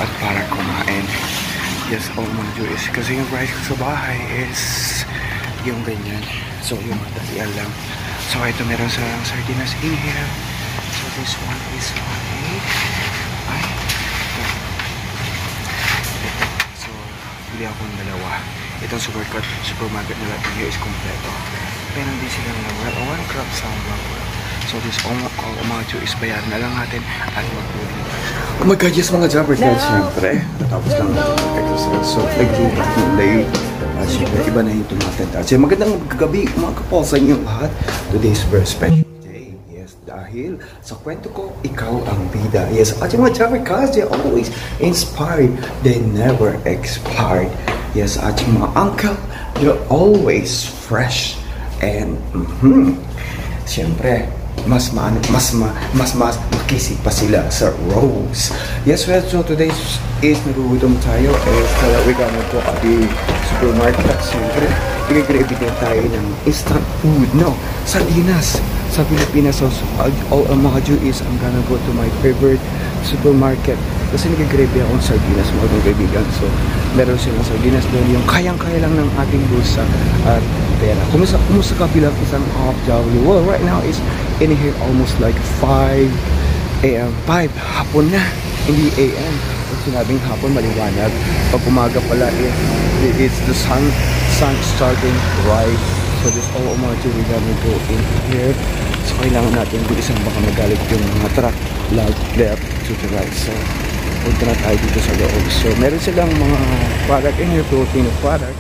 at para kumain. Yes, all mga Jewish. Kasi yung price ko sa bahay is yung ganyan. So yung madalian lang. So ito meron sa sardinas in here. So this one is 1.8. Ay. So bili ako ng dalawa. Itong supermarket nila here is kompleto. Pero hindi sila naman. One crab samba. So this all mga Jewish bayaran na lang natin at mag-uwi. Oh my God, yes mga Jabber guys, siyempre. Natapos lang natin mag-exercise. So nag-ibat ng late. At siyempre, iba na yung tumatanda. At siyempre, magandang gabi mga kapal sa inyo lahat. Today's very special day. Yes, dahil sa kwento ko, ikaw ang bida. Yes, at yung mga Jabber guys, they're always inspired. They never expired. Yes, at yung mga uncle, they're always fresh. And, siyempre, mas makisig pa sila sa Rose. Yes, well, so today is nagugutom tayo. We're gonna go at the supermarket. Siyempre, i-grab din tayo ng instant food. No, sardinas. Sa Pilipinas, so all ang mga Jewish, I'm gonna go to my favorite supermarket. Kasi nag-grab akong sardinas, mga kaibigan. So, meron silang sardinas doon. Yung kayang-kaya lang ng ating bulsa at pera. Kumusta ka bilang isang OFW? Well, right now is in here almost like 5 a.m. 5 hapon na, hindi a.m. Pag sinabing hapon, maliwanag. Pag umaga pala, it's the sun starting to rise. So this all mga we're gonna go in here. So kailangan natin bilisan, baka magalit yung mga truck left to the right. So punta na tayo dito sa loob. So meron silang mga product in here, Filipino product.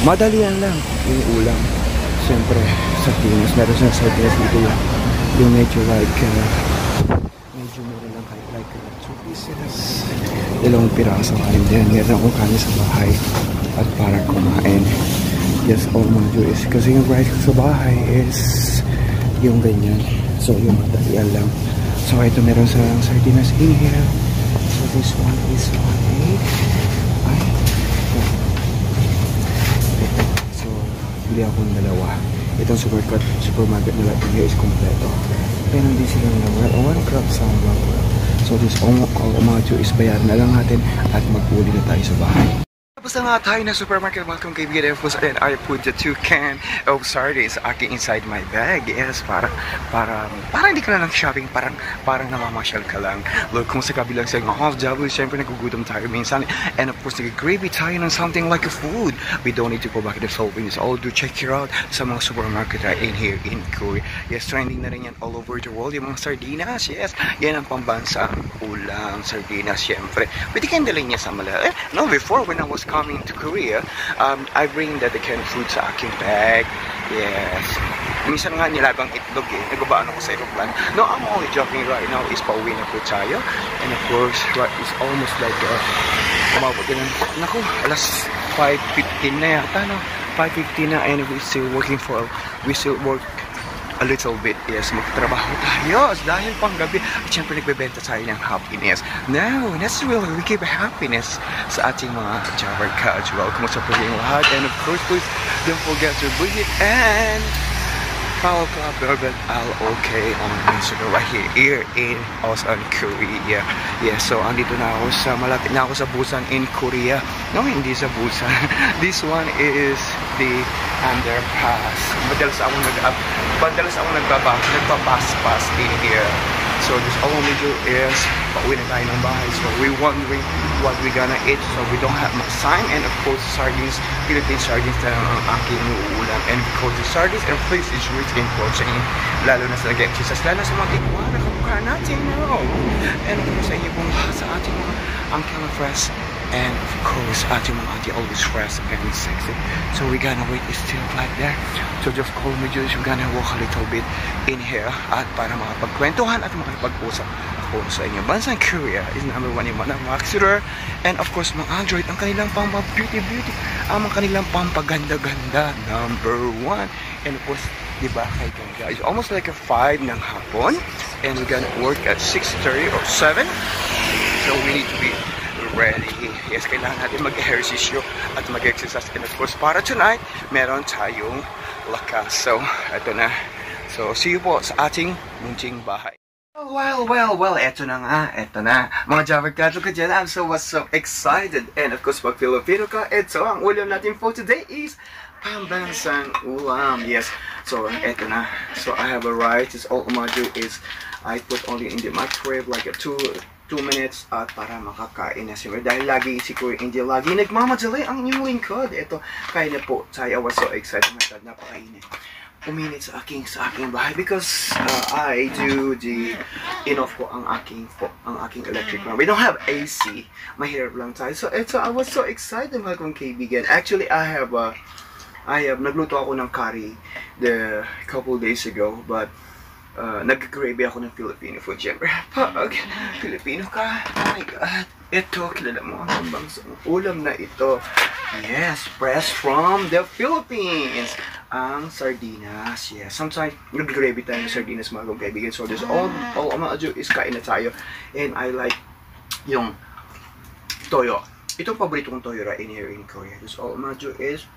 Madalian lang yung ulam. Siyempre, sardinas. Meron siyang sardinas dito yung medyo like medyo meron lang like 2 pieces. Dalawang piraso kain din. Meron akong kanin sa bahay at para kumain. Yes, all mga Jewish. Kasi yung price ko sa bahay is yung ganyan. So yung madalian lang. So ito meron sa sardinas in here. So this one is 1.8. Bili ako ng dalawa. Itong supermarket nila here is kompleto. Pero hindi sila naman. One crab samba. So this all mga Jewish bayaran na lang natin at mag-uli na tayo sa bahay. Tapos na nga tayo na supermarket. Welcome kaibigan. And I put the 2 can of sardines inside my bag. Yes, para hindi ka na lang shopping. Parang namamasyal ka lang. Look, kung sa kabilang sa mga OFW, siyempre nagugutom tayo minsan. And of course, nag-gravy tayo ng something like a food. We don't need to go back to the Philippines. All do check it out sa mga supermarket in here in Korea. Yes, trending na rin yan all over the world. Yung mga sardinas, yes. Yan ang pambansang ulam, sardinas, siyempre. Pwede kayong dalhin niya sa Malaya. No, before when I was coming to Korea, I bring the canned food sa aking bag. Yes. Minsan nga nilagang itlog eh. Nagabaan ako sa aeroplane. No, I'm only joking right now is pauwi na po tayo. And of course, right, it's almost like umabot din ng, naku, alas 5:15 na yata, no? 5:15 na and we still work a little bit. Yes, magtrabaho tayo dahil pang gabi. At syempre nagbebenta tayo ng happiness. Now, that's really we give happiness sa ating mga Jabber casual. Kumusta po yung lahat? And of course, please don't forget to visit and follow Club Urban L-OK on Instagram right here in Osan, Korea. Yeah, so andito na ako sa malapit na ako sa Busan in Korea. No, hindi sa Busan. This one is the underpass. Madalas ako nagpapass in here. So this all we do is pauwi na tayo ng bahay. So we wondering what we gonna eat. So we don't have much time. And of course sardines, Philippine sardines na lang ang aking uulam. And because the sardines and fish is rich in protein, lalo na sa get cheese, lalo sa mga tikwana. nagustuhan natin, no? And of course, sa inyo pong sa ating mga Uncle and Fresh, and of course, ating mga auntie always fresh and sexy. So we're gonna wait still right there. So just call me Julius, we're gonna walk a little bit in here at para makapagkwentuhan at makapag-usap ako sa inyo. Bansang Korea is number 1 in mga Maxer, and of course, mga Android, ang kanilang pang beauty, ang mga kanilang pang paganda-ganda, number 1. And of course, diba, kay Ganga, it's almost like a 5 ng hapon, and we're gonna work at 6:30 or 7. So we need to be ready. Yes, kailangan natin mag-ehersisyo at mag-exercise. And of course, para tonight, meron tayong lakas. So, eto na. So, see you po sa ating munting bahay. Well, eto na nga, eto na. Mga Java Kato ka dyan, I'm so excited. And of course, pag Filipino ka, eto, ang ulam natin for today is pambansang ulam. Yes, so, eto na. So, I have a rice. It's all I'm gonna do is, I put only in the microwave like a 2 minutes at para makakain na siya. Dahil lagi si Kuya Angel, lagi nagmamadali ang inyong lingkod. Ito, kaya na po tayo. I was so excited. My God, napakainit. Uminit sa aking bahay because I do the in-off ko ang aking electric fan. We don't have AC. Mahirap lang tayo. So, ito, I was so excited mga kong kaibigan. Actually, I have nagluto ako ng curry the couple days ago, but nag-gravy ako ng Filipino food. Siyempre, pag Filipino ka, oh my God, ito, kilala mo ang bansang ulam na ito. Yes, fresh from the Philippines. Ang sardinas, yes. Sometimes, nag-gravy tayo ng sardinas mga kaibigan. So, this all I'm gonna do is kain na tayo. And I like yung toyo. Itong paborito kong toyo right in here in Korea. This all I'm gonna do is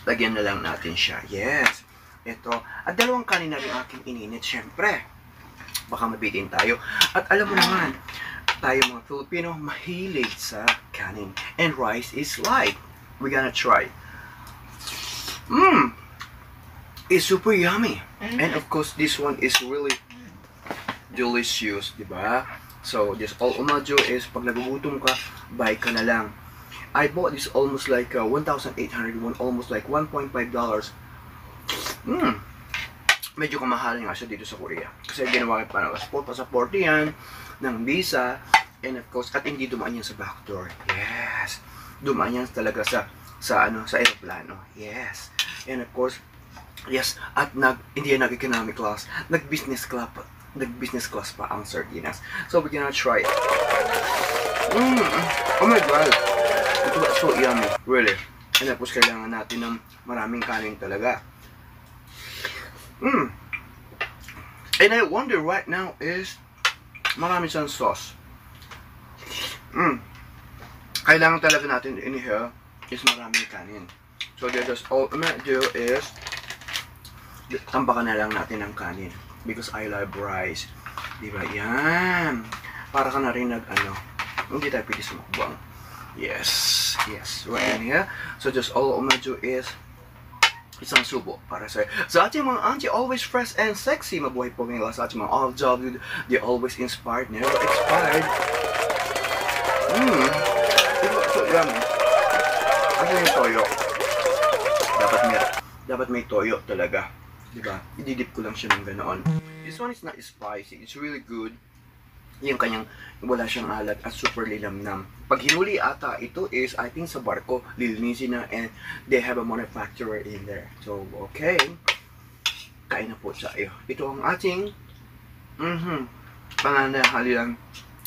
lagyan na lang natin siya. Yes. Ito. At dalawang kanin na rin aking ininit. Siyempre, baka mabitin tayo. At alam mo naman, tayo mga Filipino, mahilig sa kanin. And rice is light. We're gonna try. It's super yummy. And of course, this one is really delicious, diba? So, just all umadyo is, pag nagugutom ka, buy ka na lang. I bought this almost like 1,800 won, almost like $1.5. Medyo kamahalan nga siya dito sa Korea. Kasi ginawa pa ng passport yan, ng visa, and of course, at hindi dumaan yan sa backdoor. Yes. Dumaan yan talaga sa aeroplano. Yes. And of course, yes, at hindi yan nag-economic class, nag-business class pa ang sardinas. So, we're gonna try it. Oh my God. Ito ba so yummy. Really. And of course, kailangan natin ng maraming kanin talaga. And I wonder right now is marami siyang sauce. Kailangan talaga natin in here is maraming kanin. So that's all I'm gonna do is tambakan na lang natin ang kanin because I love rice. Diba? Yan. Para ka na rin hindi tayo pwede sumakbang. Yes. Right in here. So just all I'm gonna do is isang subo para sa ating mga auntie, always fresh and sexy. Mabuhay po ngayon sa ating mga OFW. They always inspired, never expired. Diba? So yummy. Ano yung toyo? Dapat may toyo talaga. Diba? Ididip ko lang siya ng ganoon. This one is not spicy. It's really good. Yung kanyang wala siyang alat at super lilamnam. Pag hinuli ata, ito is I think sa barko, lilinisin na and they have a manufacturer in there. So, okay. Kain na po tayo. Ito ang ating pananahalian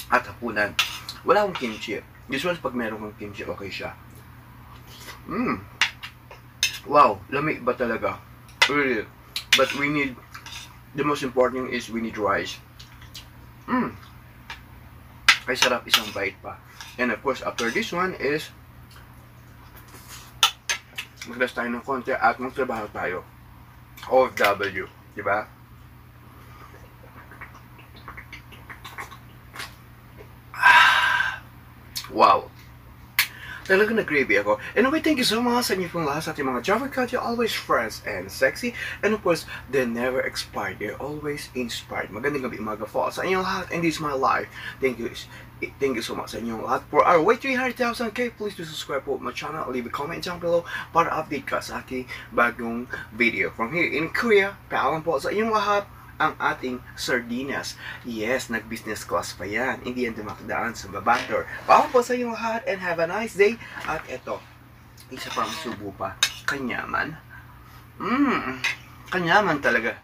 at hapunan. Wala akong kimchi. Usually pag meron kang kimchi, okay siya. Wow, lamig ba talaga? Really. But we need, the most important is we need rice. Ay sarap, isang bite pa. And of course, after this one is maglas tayo ng konti at magtrabaho tayo. OFW, diba? Wow. Talaga nag-gravy ako. Anyway, thank you so much sa inyo pong lahat sa ating mga Java Culture, always fresh and sexy. And of course, they never expired. They're always inspired. Magandang gabi, umaga po sa inyong lahat. And this is my life. Thank you so much sa inyong lahat. For our way 300,000k, please do subscribe po my channel. Leave a comment down below para update ka sa aking bagong video. From here in Korea, paalam po sa inyong lahat. ang ating sardinas. Yes, nag-business class pa yan. Hindi yan dumakdaan sa babator. Pao po sa inyong lahat and have a nice day. At eto, isa pang subo pa. Kanyaman. Kanyaman talaga.